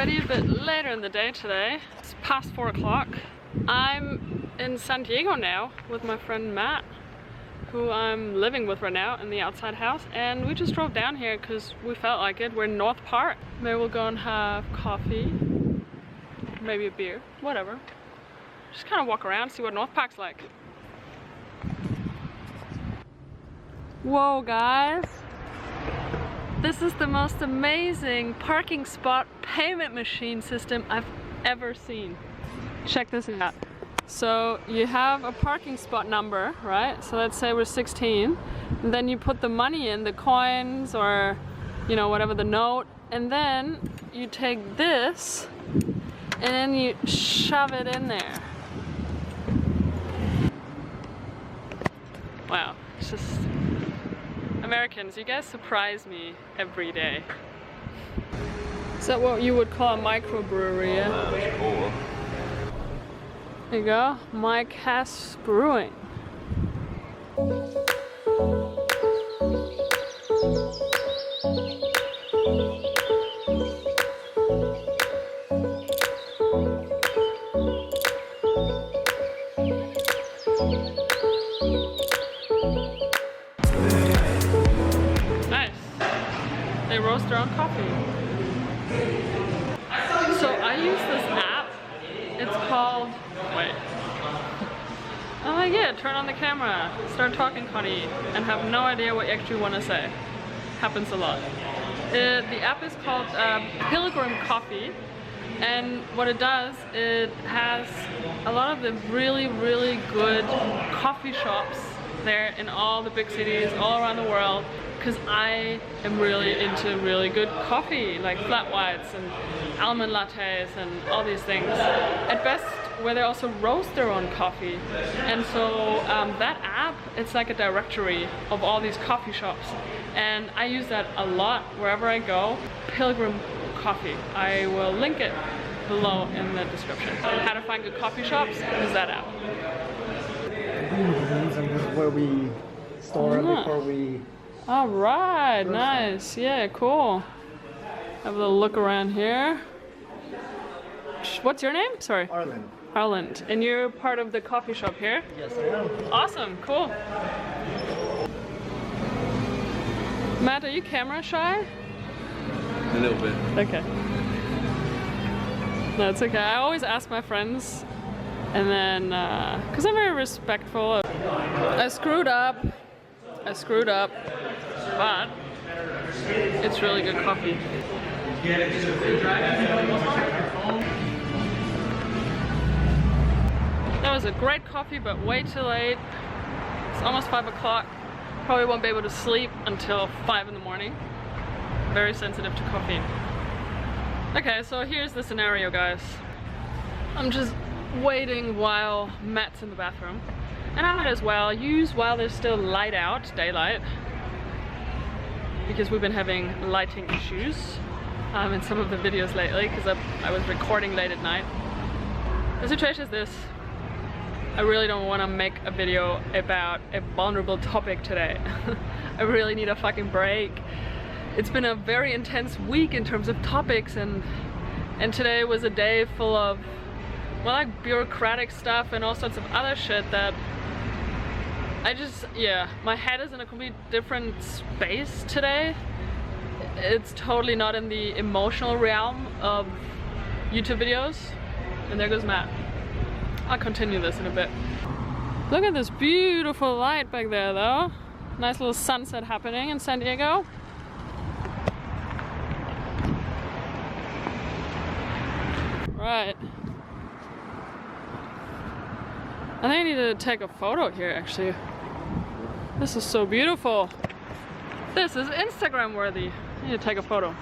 already a bit later in the day today. It's past 4 o'clock. I'm in San Diego now with my friend Matt, who I'm living with right now in the outside house, and we just drove down here because we felt like it. We're in North Park. Maybe we'll go and have coffee, maybe a beer, whatever. Just kind of walk around, see what North Park's like. Whoa guys, this is the most amazing parking spot payment machine system I've ever seen. Check this out. So you have a parking spot number, right? So let's say we're 16, and then you put the money in, the coins or, you know, whatever, the note, and then you take this and then you shove it in there. Wow, it's just Americans, you guys surprise me every day. Is that what you would call a microbrewery? Yeah? Oh, that's cool. There you go, Mike Hess Brewing. Nice. They roast their own coffee. So I use this app. It's called, wait. Oh my god, turn on the camera, start talking Connie, and have no idea what you actually want to say. Happens a lot. The app is called Pilgrim Coffee, and what it does, it has a lot of the really, really good coffee shops there in all the big cities all around the world, because I am really into really good coffee, like flat whites and almond lattes and all these things. At best, where they also roast their own coffee. And so that app, it's like a directory of all these coffee shops. And I use that a lot wherever I go. Pilgrim Coffee. I will link it below in the description. How to find good coffee shops is that app. And this is where we store it before we... All right, nice. Yeah, cool. Have a little look around here. What's your name? Sorry. Arlen. Arlen. And you're part of the coffee shop here? Yes, I am. Awesome, cool. Matt, are you camera shy? A little bit. Okay. No, it's okay. I always ask my friends, and then, because I'm very respectful. I screwed up, but it's really good coffee. That was a great coffee, but way too late. It's almost 5 o'clock. Probably won't be able to sleep until 5 in the morning. Very sensitive to coffee. Okay, so here's the scenario, guys. I'm just waiting while Matt's in the bathroom. And I might as well use while there's still light out, daylight, because we've been having lighting issues in some of the videos lately, because I was recording late at night. The situation is this. I really don't want to make a video about a vulnerable topic today. I really need a fucking break. It's been a very intense week in terms of topics, and today was a day full of, well, like bureaucratic stuff and all sorts of other shit that I just, yeah, my head is in a complete different space today. It's totally not in the emotional realm of YouTube videos. And there goes Matt. I'll continue this in a bit. Look at this beautiful light back there though. Nice little sunset happening in San Diego. Right. I think I need to take a photo here actually. This is so beautiful. This is Instagram worthy. I need to take a photo.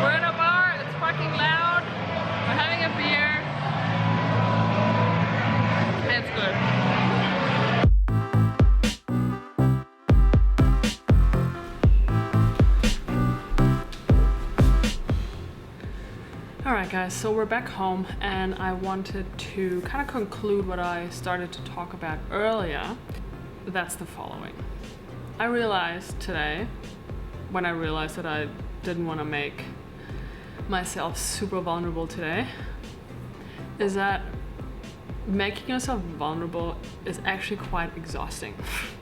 We're in a bar, it's fucking loud. We're having a beer. It's good. Alright guys, so we're back home and I wanted to kind of conclude what I started to talk about earlier. That's the following. I realized today when I realized that I didn't want to make myself super vulnerable today is that making yourself vulnerable is actually quite exhausting.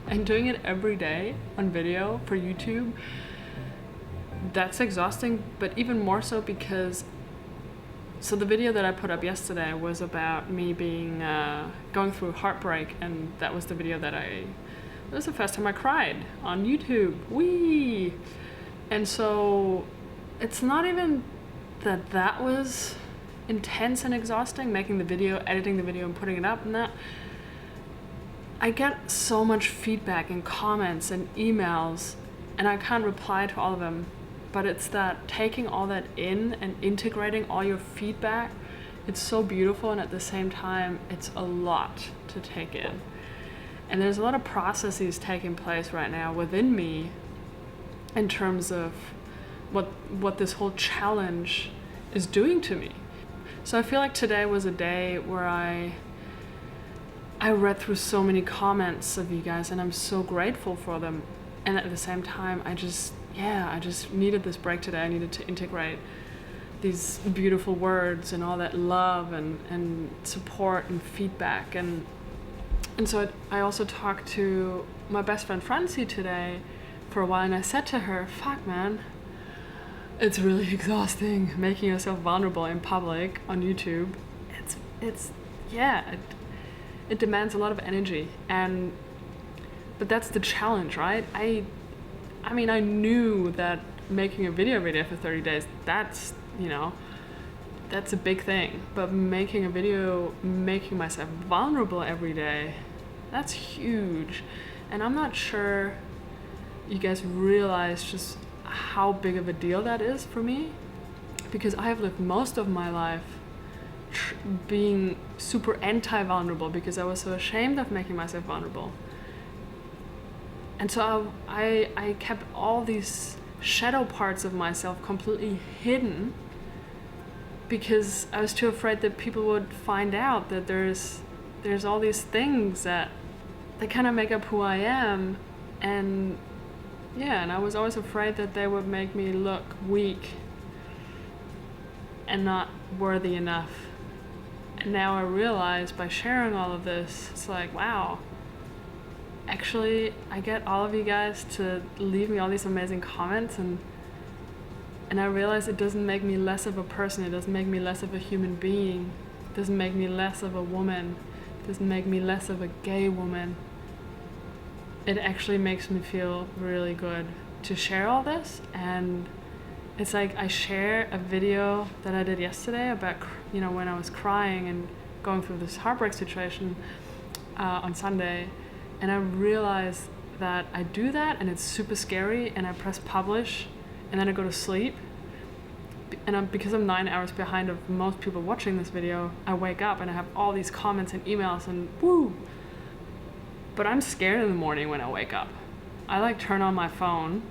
And doing it every day on video for YouTube, that's exhausting, but even more so because so the video that I put up yesterday was about me being going through heartbreak, and that was the video that it was the first time I cried on YouTube. Whee! And so it's not even that was intense and exhausting, making the video, editing the video and putting it up, and that I get so much feedback and comments and emails, and I can't reply to all of them. But it's that taking all that in and integrating all your feedback, it's so beautiful, and at the same time, it's a lot to take in. And there's a lot of processes taking place right now within me in terms of what this whole challenge is doing to me. So I feel like today was a day where I read through so many comments of you guys, and I'm so grateful for them. And at the same time, I just needed this break today. I needed to integrate these beautiful words and all that love and support and feedback. And so I also talked to my best friend Francie today for a while, and I said to her, fuck man, it's really exhausting making yourself vulnerable in public on YouTube. It demands a lot of energy, but that's the challenge, right? I mean, I knew that making a video every day for 30 days, that's a big thing. But making a video, making myself vulnerable every day, that's huge. And I'm not sure you guys realize just how big of a deal that is for me, because I have lived most of my life being super anti-vulnerable because I was so ashamed of making myself vulnerable. And so I kept all these shadow parts of myself completely hidden because I was too afraid that people would find out that there's all these things that kind of make up who I am. And I was always afraid that they would make me look weak and not worthy enough. And now I realize by sharing all of this, it's like, wow, actually I get all of you guys to leave me all these amazing comments, and I realize it doesn't make me less of a person, it doesn't make me less of a human being, it doesn't make me less of a woman, it doesn't make me less of a gay woman. It actually makes me feel really good to share all this. And it's like I share a video that I did yesterday about when I was crying and going through this heartbreak situation on Sunday, and I realized that I do that and it's super scary, and I press publish and then I go to sleep, and because I'm 9 hours behind of most people watching this video, I wake up and I have all these comments and emails and woo. But I'm scared in the morning when I wake up. I turn on my phone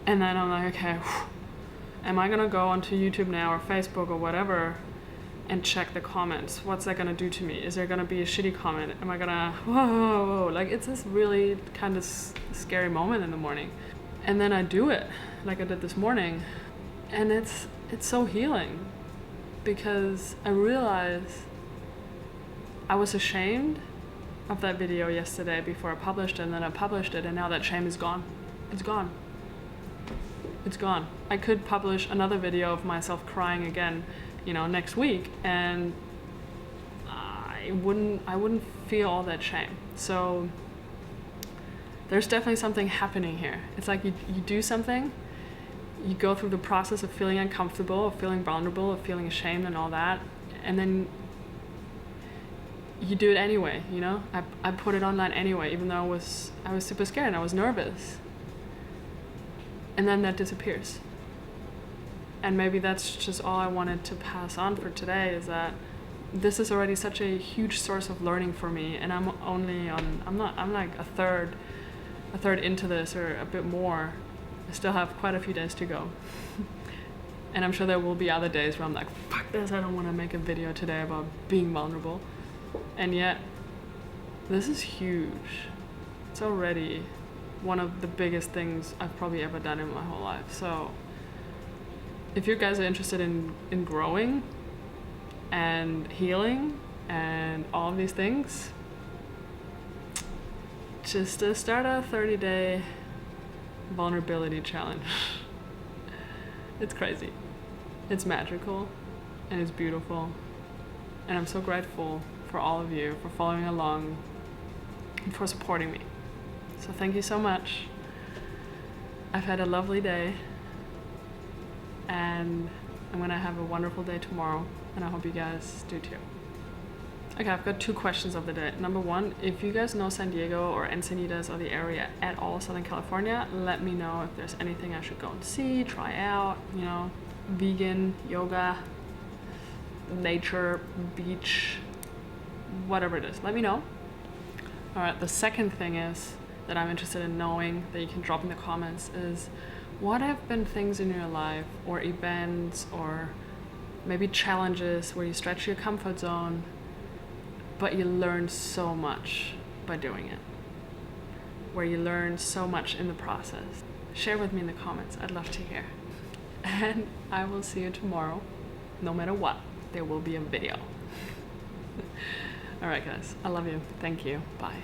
and then I'm like, okay, am I gonna go onto YouTube now or Facebook or whatever and check the comments? What's that gonna do to me? Is there gonna be a shitty comment? Am I gonna, whoa. It's this really kind of scary moment in the morning. And then I do it like I did this morning. And it's so healing because I realize I was ashamed of that video yesterday before I published it, and then I published it, and now that shame is gone. It's gone. It's gone. I could publish another video of myself crying again, next week, and I wouldn't feel all that shame. So there's definitely something happening here. It's like you do something, you go through the process of feeling uncomfortable, of feeling vulnerable, of feeling ashamed and all that, and then you do it anyway, I put it online anyway, even though I was super scared and I was nervous. And then that disappears. And maybe that's just all I wanted to pass on for today, is that this is already such a huge source of learning for me, and I'm like a third into this, or a bit more. I still have quite a few days to go. And I'm sure there will be other days where I'm like, fuck this, I don't want to make a video today about being vulnerable. And yet, this is huge. It's already one of the biggest things I've probably ever done in my whole life. So if you guys are interested in growing and healing and all of these things, just start a 30-day vulnerability challenge. It's crazy. It's magical and it's beautiful. And I'm so grateful for all of you for following along and for supporting me. So thank you so much. I've had a lovely day and I'm gonna have a wonderful day tomorrow, and I hope you guys do too. Okay, I've got 2 questions of the day. Number 1, if you guys know San Diego or Encinitas or the area at all, Southern California, let me know if there's anything I should go and see, try out, you know, vegan, yoga, nature, beach, whatever it is, let me know. All right, the second thing is that I'm interested in knowing, that you can drop in the comments, is what have been things in your life or events or maybe challenges where you stretch your comfort zone, but you learn so much by doing it, where you learn so much in the process. Share with me in the comments. I'd love to hear. And I will see you tomorrow. No matter what, there will be a video. All right, guys. I love you. Thank you. Bye.